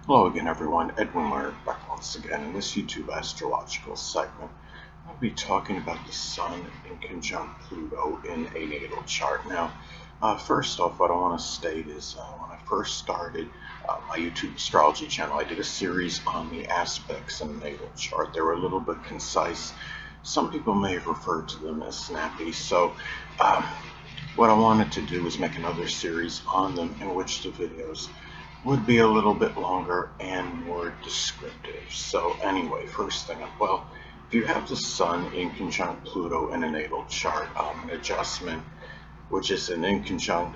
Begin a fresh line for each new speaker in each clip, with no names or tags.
Hello again, everyone. Edwin Learnard back once again in this YouTube astrological segment. I'll be talking about the Sun in conjunct Pluto in a natal chart. Now, first off, what I want to state is when I first started my YouTube astrology channel, I did a series on the aspects in the natal chart. They were a little bit concise. Some people may have referred to them as snappy. So, um, what I wanted to do was make another series on them in which the videos would be a little bit longer and more descriptive. So anyway, first thing, well, if you have the Sun in conjunct Pluto in a natal chart, an adjustment, which is an inconjunct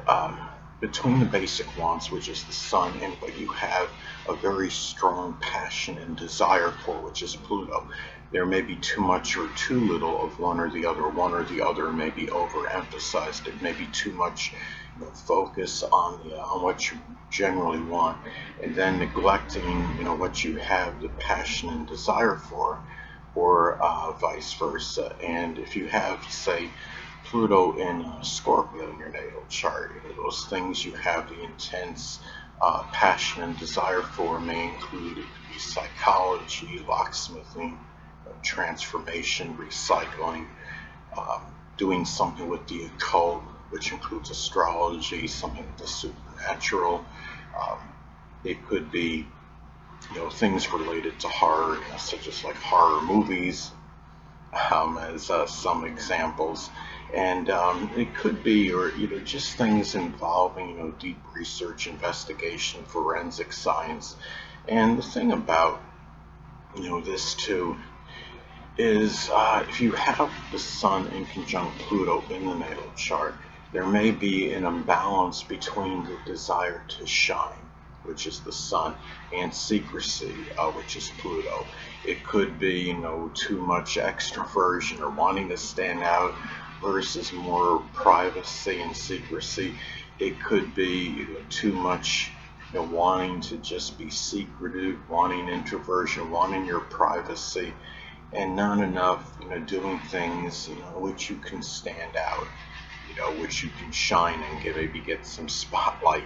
between the basic wants, which is the Sun, and what you have a very strong passion and desire for, which is Pluto. There may be too much or too little of one or the other. One or the other may be overemphasized. It may be too much focus on what you generally want, and then neglecting what you have the passion and desire for, or vice versa. And if you have, say, Pluto in Scorpio in your natal chart, those things you have the intense passion and desire for may include psychology, locksmithing, transformation, recycling, um, doing something with the occult, which includes astrology, something with the supernatural. Um, it could be, things related to horror, such as like horror movies, as some examples. And it could be, or just things involving, deep research, investigation, forensic science. And the thing about, this too is if you have the Sun in conjunct Pluto in the natal chart, there may be an imbalance between the desire to shine, which is the Sun, and secrecy, which is Pluto. It could be, too much extroversion or wanting to stand out versus more privacy and secrecy. It could be too much wanting to just be secretive, wanting introversion, wanting your privacy, and not enough, doing things, which you can stand out, which you can shine and maybe get some spotlight,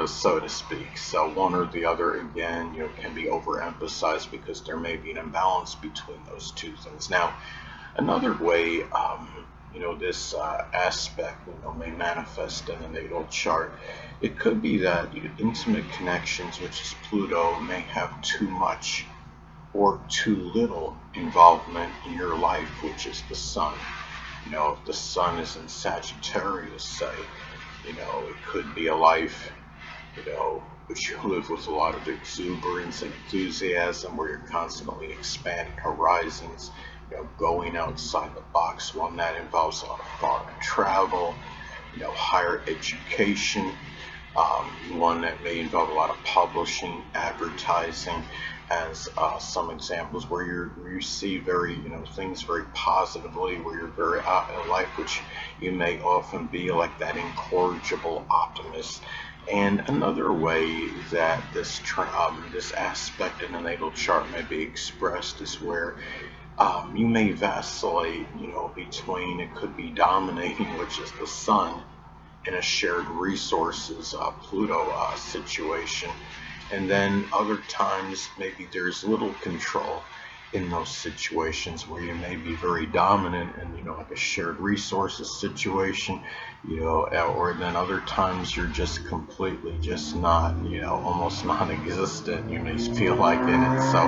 so to speak. So one or the other, again, can be overemphasized because there may be an imbalance between those two things. Now, another way, this aspect, may manifest in a natal chart. It could be that intimate connections, which is Pluto, may have too much or too little involvement in your life, which is the Sun. If the Sun is in Sagittarius, say, it could be a life, which you live with a lot of exuberance and enthusiasm, where you're constantly expanding horizons, going outside the box, one that involves a lot of foreign travel, higher education, one that may involve a lot of publishing, advertising, as some examples where you see very, things very positively, where you're very out in life, which you may often be like that incorrigible optimist. And another way that this aspect in the natal chart may be expressed is where you may vacillate, between, it could be dominating, which is the Sun, in a shared resources Pluto situation. And then other times, maybe there's little control in those situations where you may be very dominant in, like a shared resources situation, or then other times you're just completely just not, almost non-existent. You may feel like in it. So,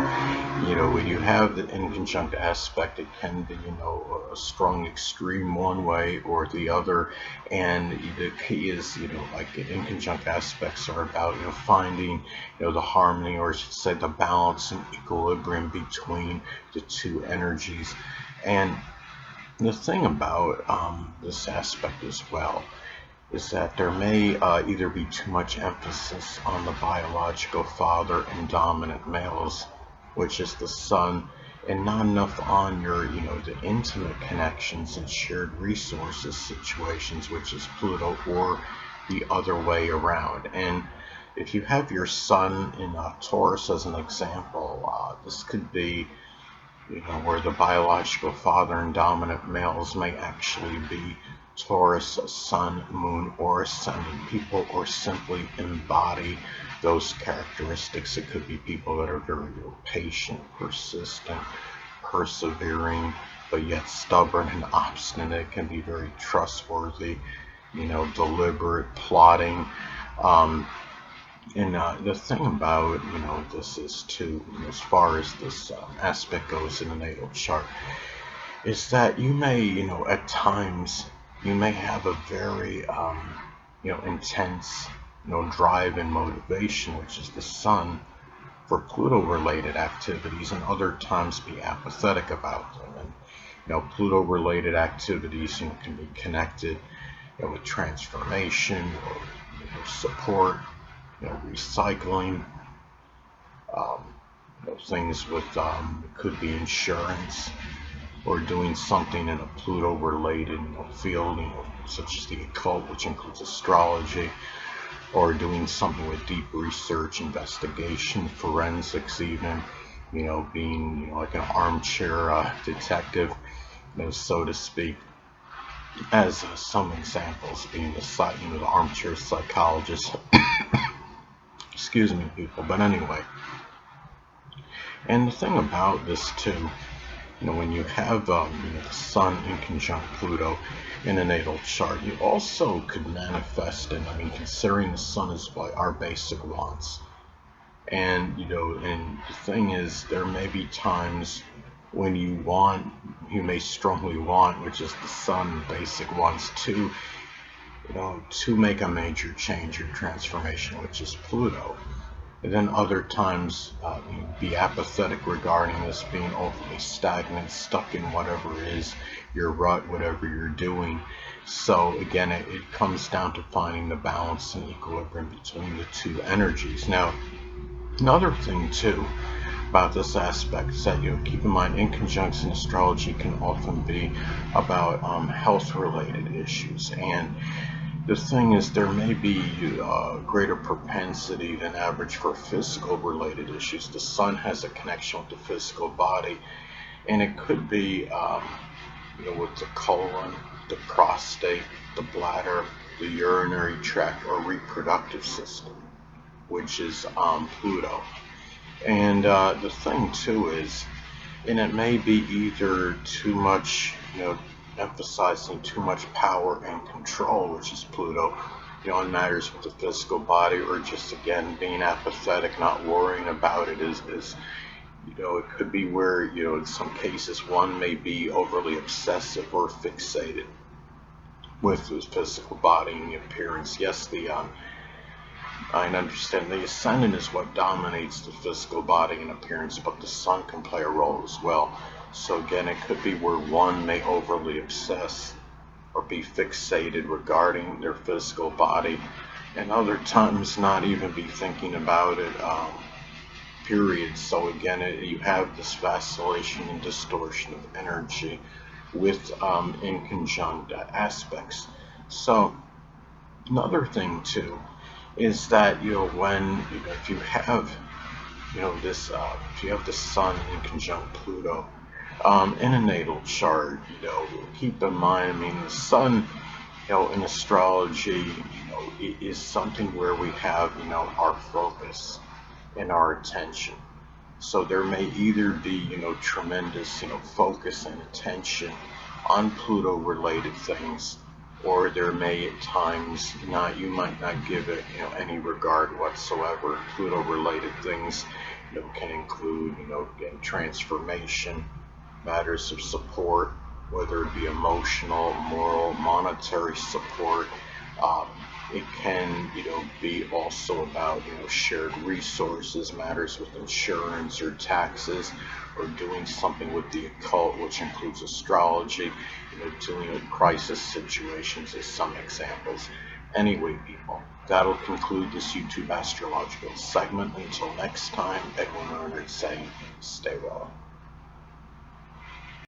when you have the inconjunct aspect, it can be, a strong extreme one way or the other. And the key is, like inconjunct aspects are about, finding, the harmony, or I should say the balance and equilibrium between the two energies. And the thing about this aspect as well is that there may either be too much emphasis on the biological father and dominant males, which is the Sun, and not enough on your, the intimate connections and shared resources situations, which is Pluto, or the other way around. And if you have your Sun in Taurus as an example, this could be, where the biological father and dominant males may actually be Taurus, Sun, Moon, or Ascendant people, or simply embody those characteristics. It could be people that are very patient, persistent, persevering, but yet stubborn and obstinate. It can be very trustworthy, deliberate, plotting. And the thing about, this is too, as far as this aspect goes in the natal chart, is that you may, at times, you may have a very, intense, drive and motivation, which is the sun, for Pluto-related activities, and other times be apathetic about them. And, Pluto-related activities, can be connected, with transformation or support, recycling, things with, it could be insurance, or doing something in a Pluto-related, field, such as the occult, which includes astrology, or doing something with deep research, investigation, forensics, even, being, like an armchair detective, so to speak, as some examples being the armchair psychologist. Excuse me, people, but anyway. And the thing about this too, when you have the Sun in conjunct Pluto in a natal chart, you also could manifest, and considering the Sun is our basic wants. And and the thing is, there may be times when you may strongly want, which is the Sun basic wants, to make a major change or transformation, which is Pluto. And then other times you'd be apathetic regarding this, being overly stagnant, stuck in whatever it is, your rut, whatever you're doing. So again, it comes down to finding the balance and equilibrium between the two energies. Now, another thing too about this aspect is that keep in mind, inconjuncts in astrology can often be about health-related issues. And the thing is, there may be a greater propensity than average for physical related issues. The Sun has a connection with the physical body, and it could be with the colon, the prostate, the bladder, the urinary tract, or reproductive system, which is Pluto. And the thing too is, and it may be either too much, emphasizing too much power and control, which is Pluto, in matters with the physical body, or just again being apathetic, not worrying about it is it could be where, in some cases one may be overly obsessive or fixated with his physical body and the appearance. Yes, I understand the ascendant is what dominates the physical body and appearance, but the Sun can play a role as well. So again, it could be where one may overly obsess or be fixated regarding their physical body, and other times not even be thinking about it, period. So again, you have this vacillation and distortion of energy with inconjunct aspects. So another thing too is that when if you have this if you have the Sun in conjunct Pluto in a natal chart, keep in mind, the Sun, in astrology, is something where we have, our focus and our attention. So there may either be, tremendous, focus and attention on Pluto-related things, or there may at times you might not give it, any regard whatsoever. Pluto-related things, can include, again, transformation, matters of support, whether it be emotional, moral, monetary support. It can, be also about, shared resources, matters with insurance or taxes, or doing something with the occult, which includes astrology, dealing with crisis situations as some examples. Anyway, people, that'll conclude this YouTube astrological segment. Until next time, Edwin Learnard saying, stay well.